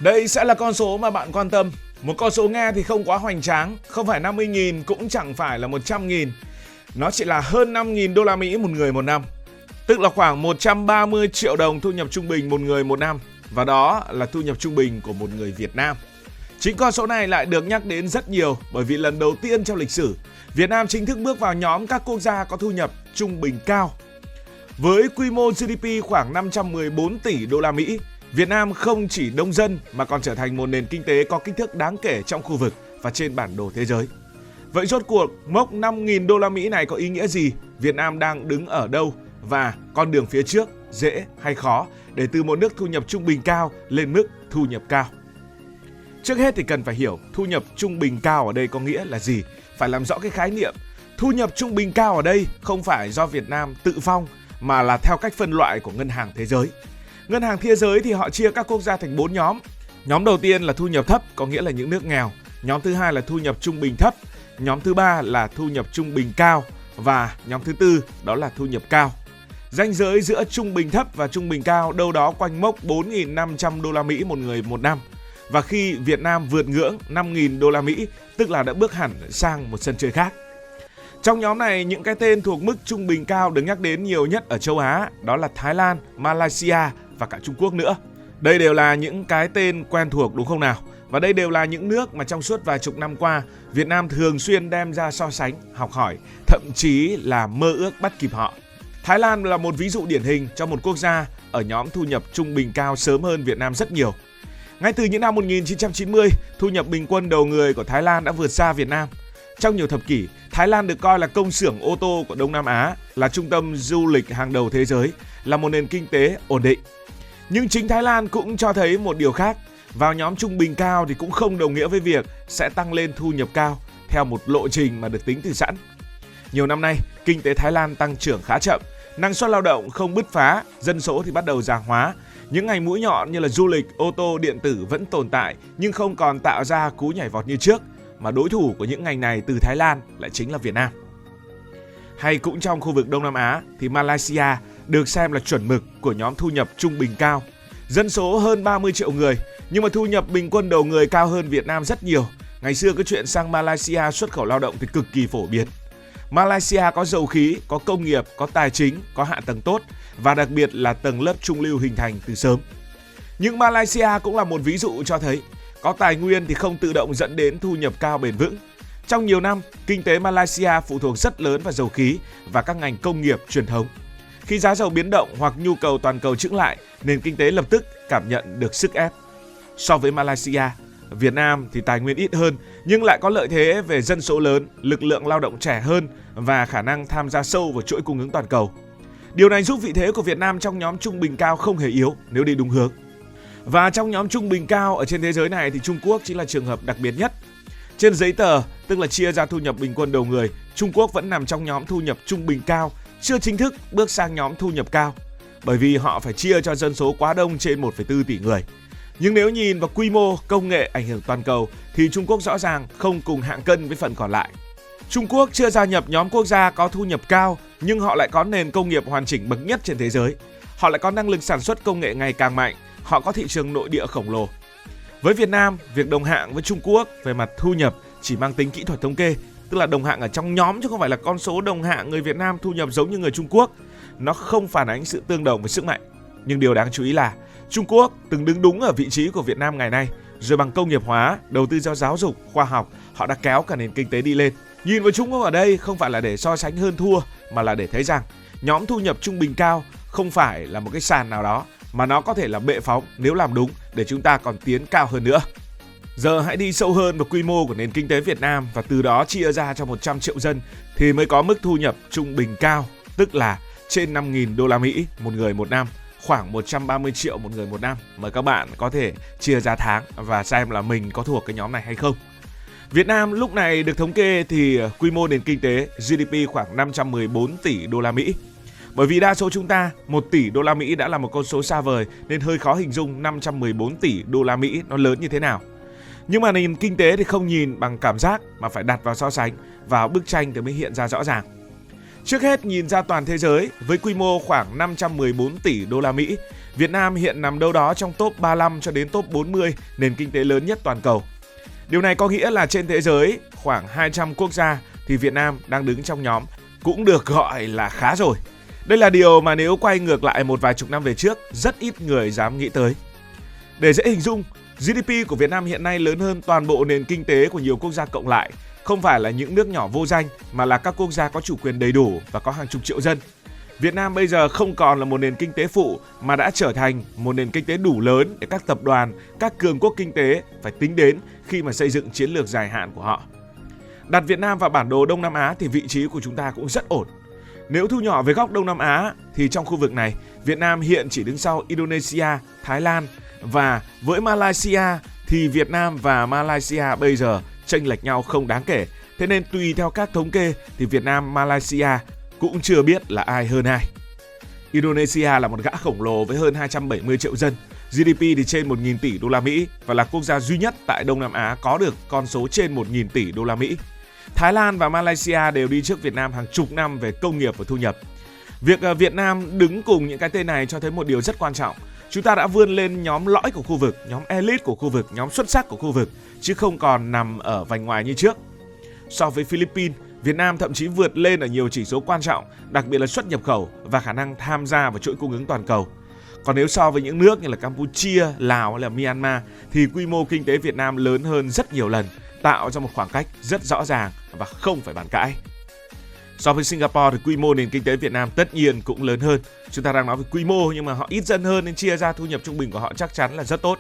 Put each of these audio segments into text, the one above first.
Đây sẽ là con số mà bạn quan tâm. Một con số nghe thì không quá hoành tráng, không phải 50.000 cũng chẳng phải là 100.000. Nó chỉ là hơn 5.000 đô la Mỹ một người một năm. Tức là khoảng 130 triệu đồng thu nhập trung bình một người một năm. Và đó là thu nhập trung bình của một người Việt Nam. Chính con số này lại được nhắc đến rất nhiều bởi vì lần đầu tiên trong lịch sử, Việt Nam chính thức bước vào nhóm các quốc gia có thu nhập trung bình cao. Với quy mô GDP khoảng 514 tỷ đô la Mỹ, Việt Nam không chỉ đông dân mà còn trở thành một nền kinh tế có kích thước đáng kể trong khu vực và trên bản đồ thế giới. Vậy rốt cuộc mốc 5.000 đô la Mỹ này có ý nghĩa gì? Việt Nam đang đứng ở đâu? Và con đường phía trước dễ hay khó để từ một nước thu nhập trung bình cao lên mức thu nhập cao? Trước hết thì cần phải hiểu thu nhập trung bình cao ở đây có nghĩa là gì? Phải làm rõ cái khái niệm. Thu nhập trung bình cao ở đây không phải do Việt Nam tự phong mà là theo cách phân loại của Ngân hàng Thế giới. Ngân hàng Thế giới thì họ chia các quốc gia thành 4 nhóm. Nhóm đầu tiên là thu nhập thấp, có nghĩa là những nước nghèo. Nhóm thứ hai là thu nhập trung bình thấp. Nhóm thứ ba là thu nhập trung bình cao. Và nhóm thứ tư đó là thu nhập cao. Ranh giới giữa trung bình thấp và trung bình cao đâu đó quanh mốc 4.500 đô la Mỹ một người một năm. Và khi Việt Nam vượt ngưỡng 5.000 đô la Mỹ, tức là đã bước hẳn sang một sân chơi khác. Trong nhóm này, những cái tên thuộc mức trung bình cao được nhắc đến nhiều nhất ở châu Á đó là Thái Lan, Malaysia và cả Trung Quốc nữa. Đây đều là những cái tên quen thuộc đúng không nào? Và đây đều là những nước mà trong suốt vài chục năm qua, Việt Nam thường xuyên đem ra so sánh, học hỏi, thậm chí là mơ ước bắt kịp họ. Thái Lan là một ví dụ điển hình cho một quốc gia ở nhóm thu nhập trung bình cao sớm hơn Việt Nam rất nhiều. Ngay từ những năm 1990, thu nhập bình quân đầu người của Thái Lan đã vượt xa Việt Nam. Trong nhiều thập kỷ, Thái Lan được coi là công xưởng ô tô của Đông Nam Á, là trung tâm du lịch hàng đầu thế giới, là một nền kinh tế ổn định. Nhưng chính Thái Lan cũng cho thấy một điều khác. Vào nhóm trung bình cao thì cũng không đồng nghĩa với việc sẽ tăng lên thu nhập cao theo một lộ trình mà được tính từ sẵn. Nhiều năm nay, kinh tế Thái Lan tăng trưởng khá chậm, năng suất lao động không bứt phá, dân số thì bắt đầu già hóa. Những ngành mũi nhọn như là du lịch, ô tô, điện tử vẫn tồn tại nhưng không còn tạo ra cú nhảy vọt như trước, mà đối thủ của những ngành này từ Thái Lan lại chính là Việt Nam. Hay cũng trong khu vực Đông Nam Á thì Malaysia được xem là chuẩn mực của nhóm thu nhập trung bình cao. Dân số hơn 30 triệu người nhưng mà thu nhập bình quân đầu người cao hơn Việt Nam rất nhiều. Ngày xưa cái chuyện sang Malaysia xuất khẩu lao động thì cực kỳ phổ biến. Malaysia có dầu khí, có công nghiệp, có tài chính, có hạ tầng tốt và đặc biệt là tầng lớp trung lưu hình thành từ sớm. Nhưng Malaysia cũng là một ví dụ cho thấy có tài nguyên thì không tự động dẫn đến thu nhập cao bền vững. Trong nhiều năm, kinh tế Malaysia phụ thuộc rất lớn vào dầu khí và các ngành công nghiệp truyền thống. Khi giá dầu biến động hoặc nhu cầu toàn cầu chững lại, nền kinh tế lập tức cảm nhận được sức ép. So với Malaysia, Việt Nam thì tài nguyên ít hơn nhưng lại có lợi thế về dân số lớn, lực lượng lao động trẻ hơn và khả năng tham gia sâu vào chuỗi cung ứng toàn cầu. Điều này giúp vị thế của Việt Nam trong nhóm trung bình cao không hề yếu nếu đi đúng hướng. Và trong nhóm trung bình cao ở trên thế giới này thì Trung Quốc chính là trường hợp đặc biệt nhất. Trên giấy tờ, tức là chia ra thu nhập bình quân đầu người, Trung Quốc vẫn nằm trong nhóm thu nhập trung bình cao, chưa chính thức bước sang nhóm thu nhập cao, bởi vì họ phải chia cho dân số quá đông trên 1,4 tỷ người. Nhưng nếu nhìn vào quy mô, công nghệ ảnh hưởng toàn cầu thì Trung Quốc rõ ràng không cùng hạng cân với phần còn lại. Trung Quốc chưa gia nhập nhóm quốc gia có thu nhập cao nhưng họ lại có nền công nghiệp hoàn chỉnh bậc nhất trên thế giới. Họ lại có năng lực sản xuất công nghệ ngày càng mạnh, họ có thị trường nội địa khổng lồ. Với Việt Nam, việc đồng hạng với Trung Quốc về mặt thu nhập chỉ mang tính kỹ thuật thống kê, tức là đồng hạng ở trong nhóm chứ không phải là con số đồng hạng người Việt Nam thu nhập giống như người Trung Quốc. Nó không phản ánh sự tương đồng về sức mạnh. Nhưng điều đáng chú ý là Trung Quốc từng đứng đúng ở vị trí của Việt Nam ngày nay, rồi bằng công nghiệp hóa, đầu tư cho giáo dục, khoa học, họ đã kéo cả nền kinh tế đi lên. Nhìn vào Trung Quốc ở đây không phải là để so sánh hơn thua, mà là để thấy rằng nhóm thu nhập trung bình cao không phải là một cái sàn nào đó, mà nó có thể là bệ phóng nếu làm đúng để chúng ta còn tiến cao hơn nữa. Giờ hãy đi sâu hơn vào quy mô của nền kinh tế Việt Nam và từ đó chia ra cho 100 triệu dân thì mới có mức thu nhập trung bình cao, tức là trên 5.000 đô la Mỹ một người một năm, khoảng 130 triệu một người một năm. Mời các bạn có thể chia ra tháng và xem là mình có thuộc cái nhóm này hay không. Việt Nam lúc này được thống kê thì quy mô nền kinh tế GDP khoảng 514 tỷ đô la Mỹ. Bởi vì đa số chúng ta 1 tỷ đô la Mỹ đã là một con số xa vời nên hơi khó hình dung 514 tỷ đô la Mỹ nó lớn như thế nào. Nhưng mà nền kinh tế thì không nhìn bằng cảm giác mà phải đặt vào so sánh, vào bức tranh thì mới hiện ra rõ ràng. Trước hết nhìn ra toàn thế giới, với quy mô khoảng 514 tỷ đô la Mỹ, Việt Nam hiện nằm đâu đó trong top 35 cho đến top 40 nền kinh tế lớn nhất toàn cầu. Điều này có nghĩa là trên thế giới khoảng 200 quốc gia thì Việt Nam đang đứng trong nhóm, cũng được gọi là khá rồi. Đây là điều mà nếu quay ngược lại một vài chục năm về trước, rất ít người dám nghĩ tới. Để dễ hình dung, GDP của Việt Nam hiện nay lớn hơn toàn bộ nền kinh tế của nhiều quốc gia cộng lại, không phải là những nước nhỏ vô danh mà là các quốc gia có chủ quyền đầy đủ và có hàng chục triệu dân. Việt Nam bây giờ không còn là một nền kinh tế phụ mà đã trở thành một nền kinh tế đủ lớn để các tập đoàn, các cường quốc kinh tế phải tính đến khi mà xây dựng chiến lược dài hạn của họ. Đặt Việt Nam vào bản đồ Đông Nam Á thì vị trí của chúng ta cũng rất ổn. Nếu thu nhỏ về góc Đông Nam Á thì trong khu vực này, Việt Nam hiện chỉ đứng sau Indonesia, Thái Lan, và với Malaysia thì Việt Nam và Malaysia bây giờ chênh lệch nhau không đáng kể. Thế nên tùy theo các thống kê thì Việt Nam, Malaysia cũng chưa biết là ai hơn ai. Indonesia là một gã khổng lồ với hơn 270 triệu dân, GDP thì trên 1.000 tỷ đô la Mỹ và là quốc gia duy nhất tại Đông Nam Á có được con số trên 1.000 tỷ đô la Mỹ. Thái Lan và Malaysia đều đi trước Việt Nam hàng chục năm về công nghiệp và thu nhập. Việc Việt Nam đứng cùng những cái tên này cho thấy một điều rất quan trọng. Chúng ta đã vươn lên nhóm lõi của khu vực, nhóm elite của khu vực, nhóm xuất sắc của khu vực, chứ không còn nằm ở vành ngoài như trước. So với Philippines, Việt Nam thậm chí vượt lên ở nhiều chỉ số quan trọng, đặc biệt là xuất nhập khẩu và khả năng tham gia vào chuỗi cung ứng toàn cầu. Còn nếu so với những nước như là Campuchia, Lào hay là Myanmar thì quy mô kinh tế Việt Nam lớn hơn rất nhiều lần, tạo ra một khoảng cách rất rõ ràng và không phải bàn cãi. So với Singapore thì quy mô nền kinh tế Việt Nam tất nhiên cũng lớn hơn. Chúng ta đang nói về quy mô nhưng mà họ ít dân hơn nên chia ra thu nhập trung bình của họ chắc chắn là rất tốt.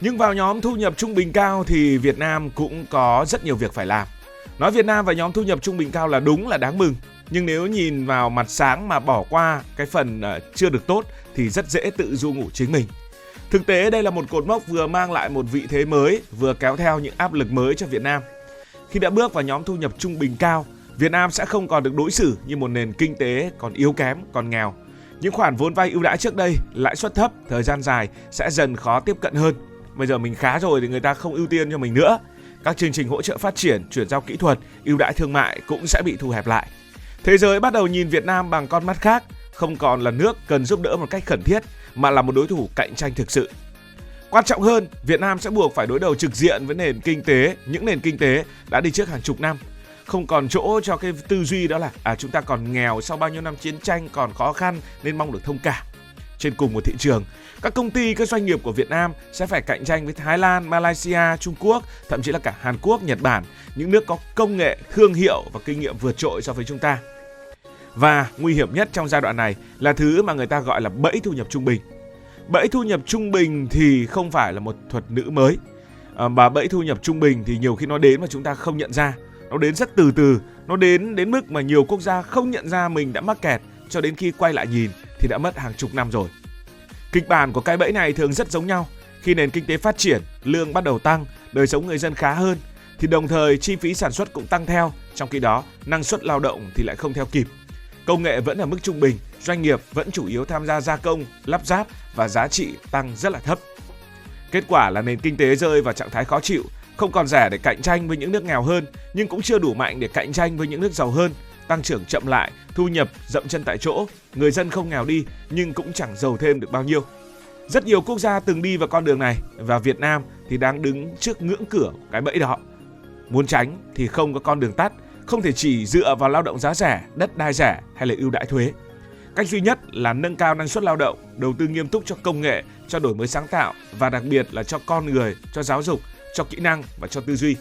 Nhưng vào nhóm thu nhập trung bình cao thì Việt Nam cũng có rất nhiều việc phải làm. Nói Việt Nam vào nhóm thu nhập trung bình cao là đúng là đáng mừng. Nhưng nếu nhìn vào mặt sáng mà bỏ qua cái phần chưa được tốt thì rất dễ tự du ngủ chính mình. Thực tế đây là một cột mốc vừa mang lại một vị thế mới, vừa kéo theo những áp lực mới cho Việt Nam. Khi đã bước vào nhóm thu nhập trung bình cao, Việt Nam sẽ không còn được đối xử như một nền kinh tế còn yếu kém, còn nghèo. Những khoản vốn vay ưu đãi trước đây, lãi suất thấp, thời gian dài sẽ dần khó tiếp cận hơn. Bây giờ mình khá rồi thì người ta không ưu tiên cho mình nữa. Các chương trình hỗ trợ phát triển, chuyển giao kỹ thuật, ưu đãi thương mại cũng sẽ bị thu hẹp lại. Thế giới bắt đầu nhìn Việt Nam bằng con mắt khác, không còn là nước cần giúp đỡ một cách khẩn thiết, mà là một đối thủ cạnh tranh thực sự. Quan trọng hơn, Việt Nam sẽ buộc phải đối đầu trực diện với những nền kinh tế đã đi trước hàng chục năm. Không còn chỗ cho cái tư duy đó là chúng ta còn nghèo sau bao nhiêu năm chiến tranh, còn khó khăn nên mong được thông cảm. Trên cùng một thị trường, các công ty, các doanh nghiệp của Việt Nam sẽ phải cạnh tranh với Thái Lan, Malaysia, Trung Quốc, thậm chí là cả Hàn Quốc, Nhật Bản, những nước có công nghệ, thương hiệu và kinh nghiệm vượt trội so với chúng ta. Và nguy hiểm nhất trong giai đoạn này là thứ mà người ta gọi là bẫy thu nhập trung bình. Bẫy thu nhập trung bình thì không phải là một thuật ngữ mới. Và bẫy thu nhập trung bình thì nhiều khi nó đến mà chúng ta không nhận ra. Nó đến rất từ từ, nó đến mức mà nhiều quốc gia không nhận ra mình đã mắc kẹt, cho đến khi quay lại nhìn thì đã mất hàng chục năm rồi. Kịch bản của cái bẫy này thường rất giống nhau. Khi nền kinh tế phát triển, lương bắt đầu tăng, đời sống người dân khá hơn, thì đồng thời chi phí sản xuất cũng tăng theo, trong khi đó năng suất lao động thì lại không theo kịp. Công nghệ vẫn ở mức trung bình, doanh nghiệp vẫn chủ yếu tham gia gia công, lắp ráp và giá trị tăng rất là thấp. Kết quả là nền kinh tế rơi vào trạng thái khó chịu, không còn rẻ để cạnh tranh với những nước nghèo hơn, nhưng cũng chưa đủ mạnh để cạnh tranh với những nước giàu hơn. Tăng trưởng chậm lại, thu nhập dậm chân tại chỗ, người dân không nghèo đi nhưng cũng chẳng giàu thêm được bao nhiêu. Rất nhiều quốc gia từng đi vào con đường này và Việt Nam thì đang đứng trước ngưỡng cửa của cái bẫy đó. Muốn tránh thì không có con đường tắt, không thể chỉ dựa vào lao động giá rẻ, đất đai rẻ hay là ưu đãi thuế. Cách duy nhất là nâng cao năng suất lao động, đầu tư nghiêm túc cho công nghệ, cho đổi mới sáng tạo và đặc biệt là cho con người, cho giáo dục, cho kỹ năng và cho tư duy.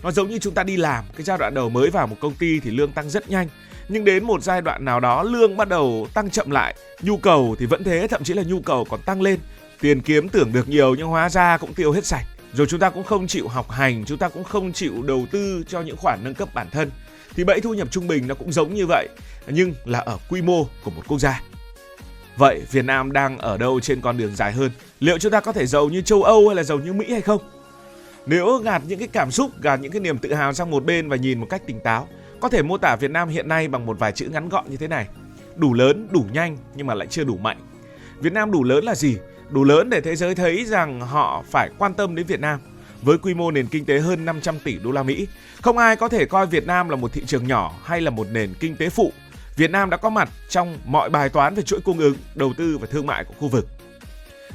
Nó giống như chúng ta đi làm, cái giai đoạn đầu mới vào một công ty thì lương tăng rất nhanh, nhưng đến một giai đoạn nào đó lương bắt đầu tăng chậm lại, nhu cầu thì vẫn thế, thậm chí là nhu cầu còn tăng lên. Tiền kiếm tưởng được nhiều nhưng hóa ra cũng tiêu hết sạch. Rồi chúng ta cũng không chịu học hành, chúng ta cũng không chịu đầu tư cho những khoản nâng cấp bản thân. Thì bẫy thu nhập trung bình nó cũng giống như vậy, nhưng là ở quy mô của một quốc gia. Vậy Việt Nam đang ở đâu trên con đường dài hơn? Liệu chúng ta có thể giàu như châu Âu hay là giàu như Mỹ hay không? Nếu gạt những cái cảm xúc, gạt những cái niềm tự hào sang một bên và nhìn một cách tỉnh táo, có thể mô tả Việt Nam hiện nay bằng một vài chữ ngắn gọn như thế này: đủ lớn, đủ nhanh nhưng mà lại chưa đủ mạnh. Việt Nam đủ lớn là gì? Đủ lớn để thế giới thấy rằng họ phải quan tâm đến Việt Nam. Với quy mô nền kinh tế hơn 500 tỷ đô la Mỹ, không ai có thể coi Việt Nam là một thị trường nhỏ hay là một nền kinh tế phụ. Việt Nam đã có mặt trong mọi bài toán về chuỗi cung ứng, đầu tư và thương mại của khu vực.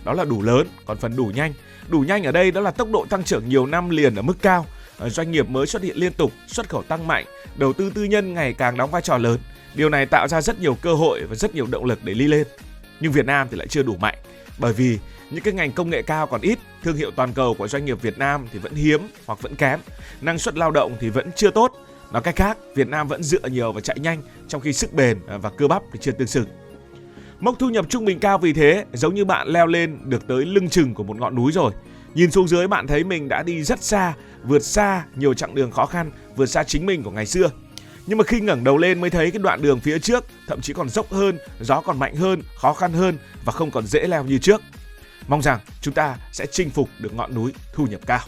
Đó là đủ lớn, còn phần đủ nhanh. Đủ nhanh ở đây đó là tốc độ tăng trưởng nhiều năm liền ở mức cao, doanh nghiệp mới xuất hiện liên tục, xuất khẩu tăng mạnh, đầu tư tư nhân ngày càng đóng vai trò lớn. Điều này tạo ra rất nhiều cơ hội và rất nhiều động lực để đi lên. Nhưng Việt Nam thì lại chưa đủ mạnh, bởi vì những cái ngành công nghệ cao còn ít, thương hiệu toàn cầu của doanh nghiệp Việt Nam thì vẫn hiếm hoặc vẫn kém, năng suất lao động thì vẫn chưa tốt. Nói cách khác, Việt Nam vẫn dựa nhiều vào chạy nhanh, trong khi sức bền và cơ bắp thì chưa tương xứng. Mốc thu nhập trung bình cao vì thế giống như bạn leo lên được tới lưng chừng của một ngọn núi rồi. Nhìn xuống dưới bạn thấy mình đã đi rất xa, vượt xa nhiều chặng đường khó khăn, vượt xa chính mình của ngày xưa. Nhưng mà khi ngẩng đầu lên mới thấy cái đoạn đường phía trước thậm chí còn dốc hơn, gió còn mạnh hơn, khó khăn hơn và không còn dễ leo như trước. Mong rằng chúng ta sẽ chinh phục được ngọn núi thu nhập cao.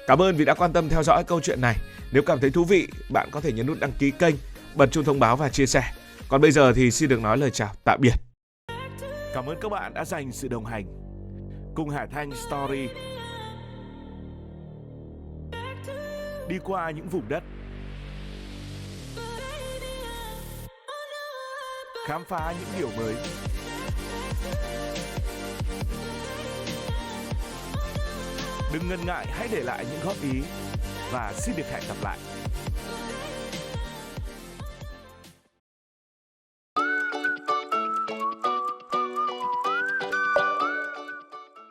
Cảm ơn vì đã quan tâm theo dõi câu chuyện này. Nếu cảm thấy thú vị, bạn có thể nhấn nút đăng ký kênh, bật chuông thông báo và chia sẻ. Còn bây giờ thì xin được nói lời chào tạm biệt. Cảm ơn các bạn đã dành sự đồng hành cùng Hải Thanh Story. Đi qua những vùng đất, khám phá những điều mới. Đừng ngần ngại, hãy để lại những góp ý và xin được hẹn gặp lại.